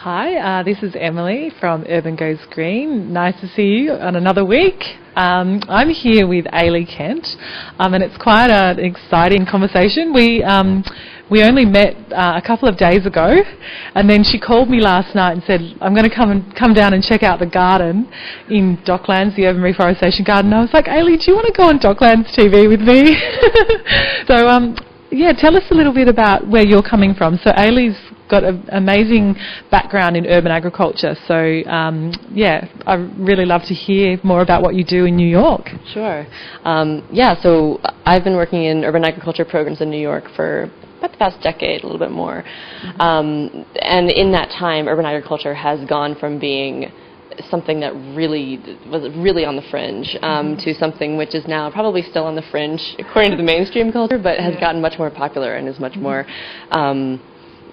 Hi, this is Emily from Urban Goes Green. Nice to see you on another week. I'm here with Ailey Kent, and it's quite an exciting conversation. We only met a couple of days ago, and then she called me last night and said, I'm going to come down and check out the garden in Docklands, the Urban Reforestation Garden. I was like, Ailey, do you want to go on Docklands TV with me? So, yeah, tell us a little bit about where you're coming from. So Ailey's got an amazing background in urban agriculture. So, yeah, I'd really love to hear more about what you do in New York. Sure. So I've been working in urban agriculture programs in New York for about the past decade, a little bit more. Mm-hmm. And in that time, urban agriculture has gone from being something that was really on the fringe to something which is now probably still on the fringe according to the mainstream culture, but has gotten much more popular and is much more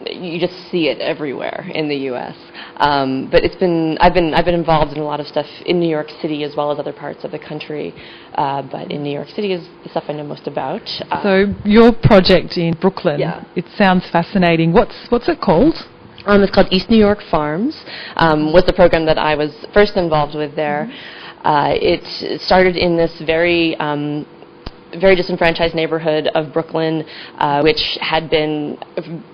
you just see it everywhere in the U.S. But I've been involved in a lot of stuff in New York City as well as other parts of the country. But in New York City is the stuff I know most about. So your project in Brooklyn, it sounds fascinating. What's it called? It's called East New York Farms. Was the program that I was first involved with there. It started in this very disenfranchised neighborhood of Brooklyn, which had been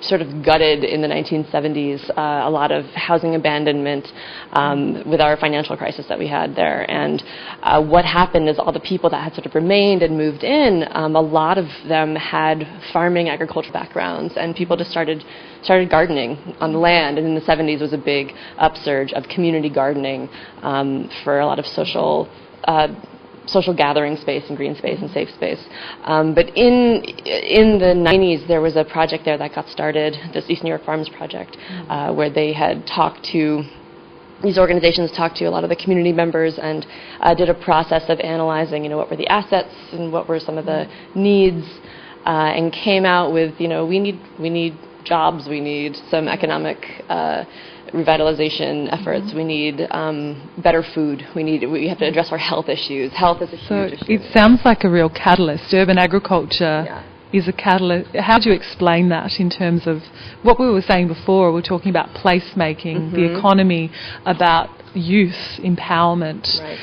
sort of gutted in the 1970s, a lot of housing abandonment with our financial crisis that we had there. And what happened is all the people that had sort of remained and moved in, a lot of them had farming agricultural backgrounds, and people just started gardening on the land. And in the 70s was a big upsurge of community gardening for a lot of social gathering space and green space and safe space. But in the 90s, there was a project there that got started, this East New York Farms project, where they had these organizations talked to a lot of the community members and did a process of analyzing, what were the assets and what were some of the needs, and came out with, we need jobs, we need some economic revitalization efforts. We need better food. We have to address our health issues. Health is a huge issue. It sounds like a real catalyst. Urban agriculture is a catalyst. How do you explain that in terms of what we were saying before? We were talking about placemaking, the economy, about youth empowerment. Right.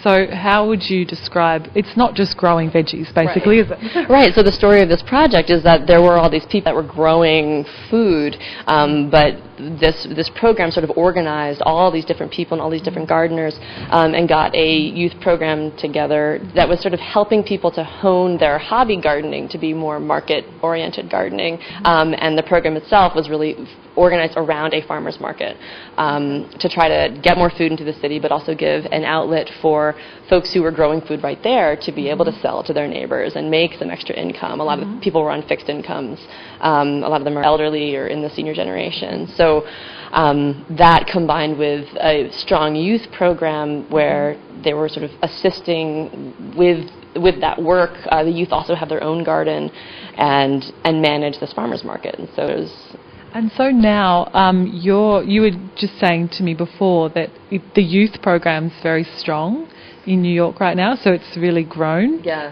So how would you describe, it's not just growing veggies basically, is it? Right, so the story of this project is that there were all these people that were growing food, but this program sort of organized all these different people and all these different gardeners and got a youth program together that was sort of helping people to hone their hobby gardening to be more market-oriented gardening, and the program itself was really organized around a farmer's market to try to get more food into the city, but also give an outlet for folks who were growing food right there to be able to sell to their neighbors and make some extra income. A lot of people were on fixed incomes. A lot of them are elderly or in the senior generation. So that combined with a strong youth program where they were sort of assisting with that work. The youth also have their own garden and manage this farmer's market. And so it was... And so now, you were just saying to me before that the youth program's very strong in New York right now, so it's really grown. Yeah.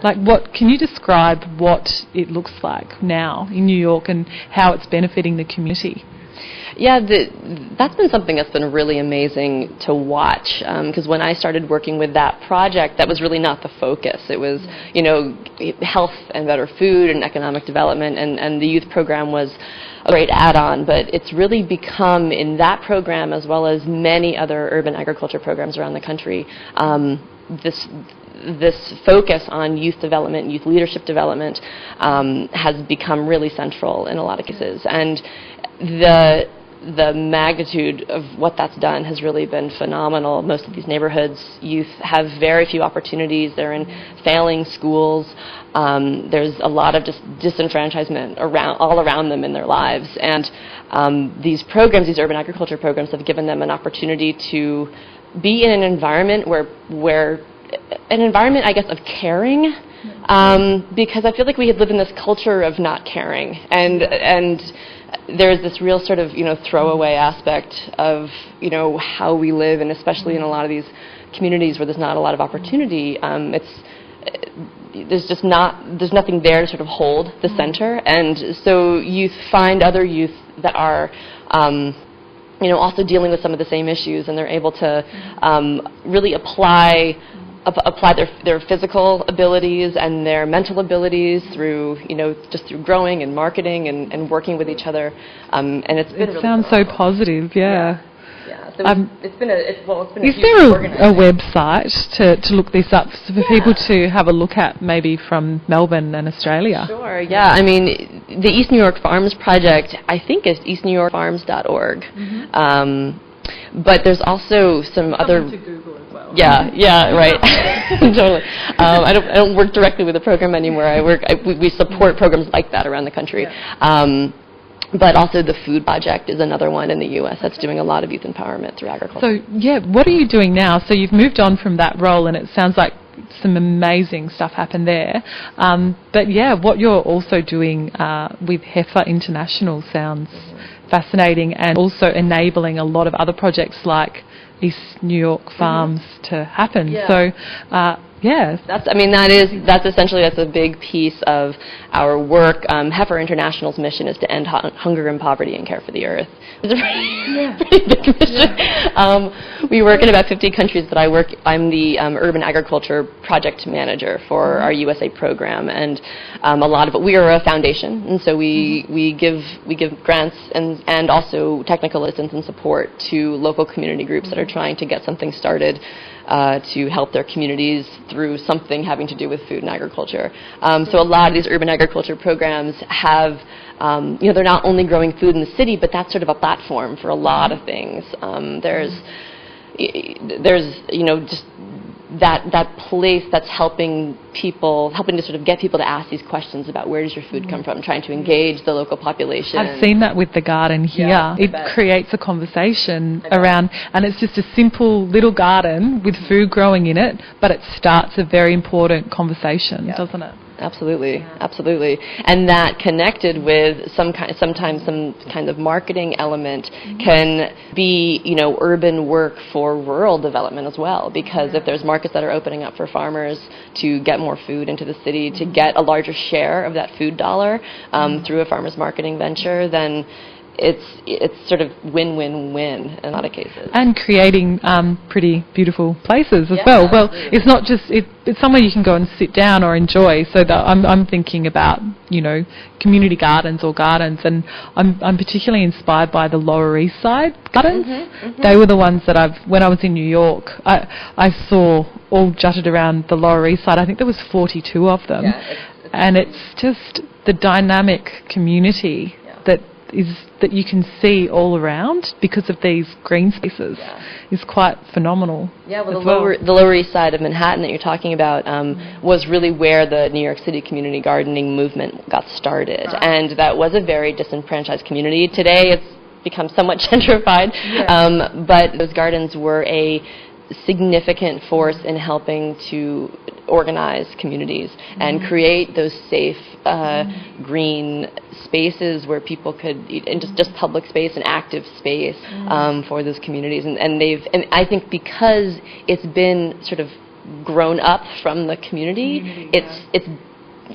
Can you describe what it looks like now in New York and how it's benefiting the community? Yeah, that's been something that's been really amazing to watch, because when I started working with that project, that was really not the focus. It was, health and better food and economic development, and the youth program was a great add-on, but it's really become, in that program as well as many other urban agriculture programs around the country, this focus on youth development, youth leadership development, has become really central in a lot of cases. And the magnitude of what that's done has really been phenomenal. Most of these neighborhoods, youth have very few opportunities. They're in failing schools. There's a lot of just disenfranchisement all around them in their lives. And these programs, these urban agriculture programs, have given them an opportunity to be in an environment where an environment, I guess, of caring. Because I feel like we had lived in this culture of not caring, and there's this real sort of throwaway aspect of how we live, and especially in a lot of these communities where there's not a lot of opportunity. There's nothing there to sort of hold the center, and so you find other youth that are also dealing with some of the same issues, and they're able to really apply their physical abilities and their mental abilities through, just through growing and marketing and working with each other. And it really sounds so positive, yeah. So it's been a Is there a website to look this up for people to have a look at, maybe from Melbourne and Australia? Sure, yeah. I mean, the East New York Farms Project, I think, is eastnewyorkfarms.org. But there's also some other... to Google as well. Yeah, right. Totally. I don't work directly with the program anymore. We support programs like that around the country. Yeah. But also the Food Project is another one in the U.S. that's doing a lot of youth empowerment through agriculture. So, what are you doing now? So you've moved on from that role, and it sounds like some amazing stuff happened there. But, what you're also doing with Heifer International sounds fascinating, and also enabling a lot of other projects like East New York Farms to happen. Yeah. So, that's essentially a big piece of our work. Heifer International's mission is to end hunger and poverty and care for the earth. It's a pretty big mission. We work in about 50 countries that I work. I'm the urban agriculture project manager for our USA program, and a lot of it. We are a foundation, and so we give grants and also technical assistance and support to local community groups that are trying to get something started to help their communities through something having to do with food and agriculture. So a lot of these urban agriculture programs have, they're not only growing food in the city, but that's sort of a platform for a lot of things. There's just that place that's helping to sort of get people to ask these questions about where does your food come from, trying to engage the local population. I've seen that with the garden here. Yeah, it creates a conversation around, and it's just a simple little garden with food growing in it, but it starts a very important conversation, doesn't it? Absolutely. And that connected with sometimes some kind of marketing element can be, urban work for rural development as well, because if there's markets that are opening up for farmers to get more food into the city, to get a larger share of that food dollar through a farmer's marketing venture, then it's sort of win-win-win in a lot of cases. And creating pretty beautiful places as well. Well, it's not just it's somewhere you can go and sit down or enjoy. So I'm thinking about community gardens or gardens, and I'm particularly inspired by the Lower East Side gardens. They were the ones that when I was in New York, I saw all jutted around the Lower East Side. I think there was 42 of them, and it's just the dynamic community that you can see all around because of these green spaces is quite phenomenal. Yeah, well, the Lower East Side of Manhattan that you're talking about was really where the New York City community gardening movement got started. And that was a very disenfranchised community. Today it's become somewhat gentrified, but those gardens were a significant force in helping to organize communities and create those safe green spaces where people could and just public space and active space for those communities, and I think because it's been sort of grown up from the community, it's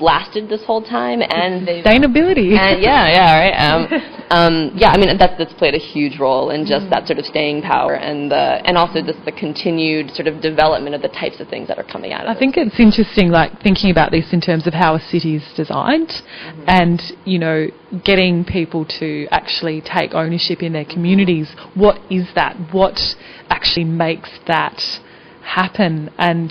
lasted this whole time, and sustainability. And that's played a huge role in just that sort of staying power, and also just the continued sort of development of the types of things that are coming out of it. I think it's interesting, like thinking about this in terms of how a city is designed, and getting people to actually take ownership in their communities. What is that? What actually makes that happen? And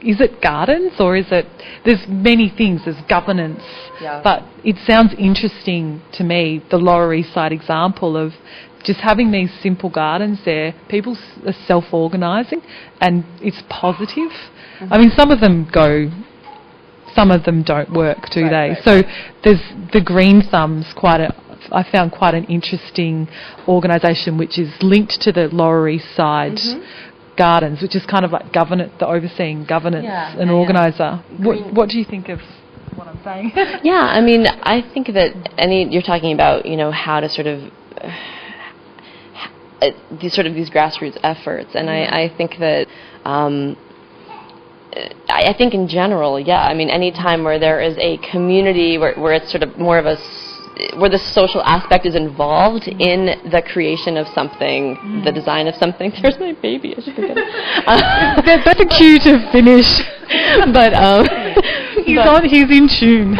is it gardens, or is it... There's many things. There's governance. But it sounds interesting to me, the Lower East Side example of just having these simple gardens there. People are self-organising, and it's positive. I mean, some of them don't work, do they? So there's the Green Thumbs, I found quite an interesting organisation which is linked to the Lower East Side gardens, which is kind of like the overseeing governance and organiser. What do you think of what I'm saying? I mean, I think that you're talking about how to sort of these grassroots efforts, and I think that I think in general, I mean, any time where there is a community where it's sort of more of a where the social aspect is involved in the creation of something, the design of something. There's my baby. I should forget it. That's a cue to finish. But he's in tune.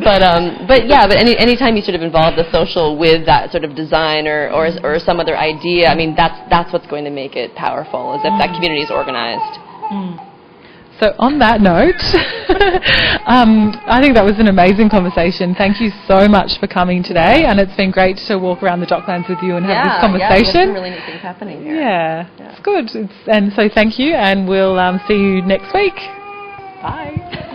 but anytime you sort of involve the social with that sort of design or some other idea, I mean, that's what's going to make it powerful, is if that community is organized. So on that note, I think that was an amazing conversation. Thank you so much for coming today, and it's been great to walk around the Docklands with you and have this conversation. Some really neat things happening here. Yeah, it's good. And so thank you, and we'll see you next week. Bye.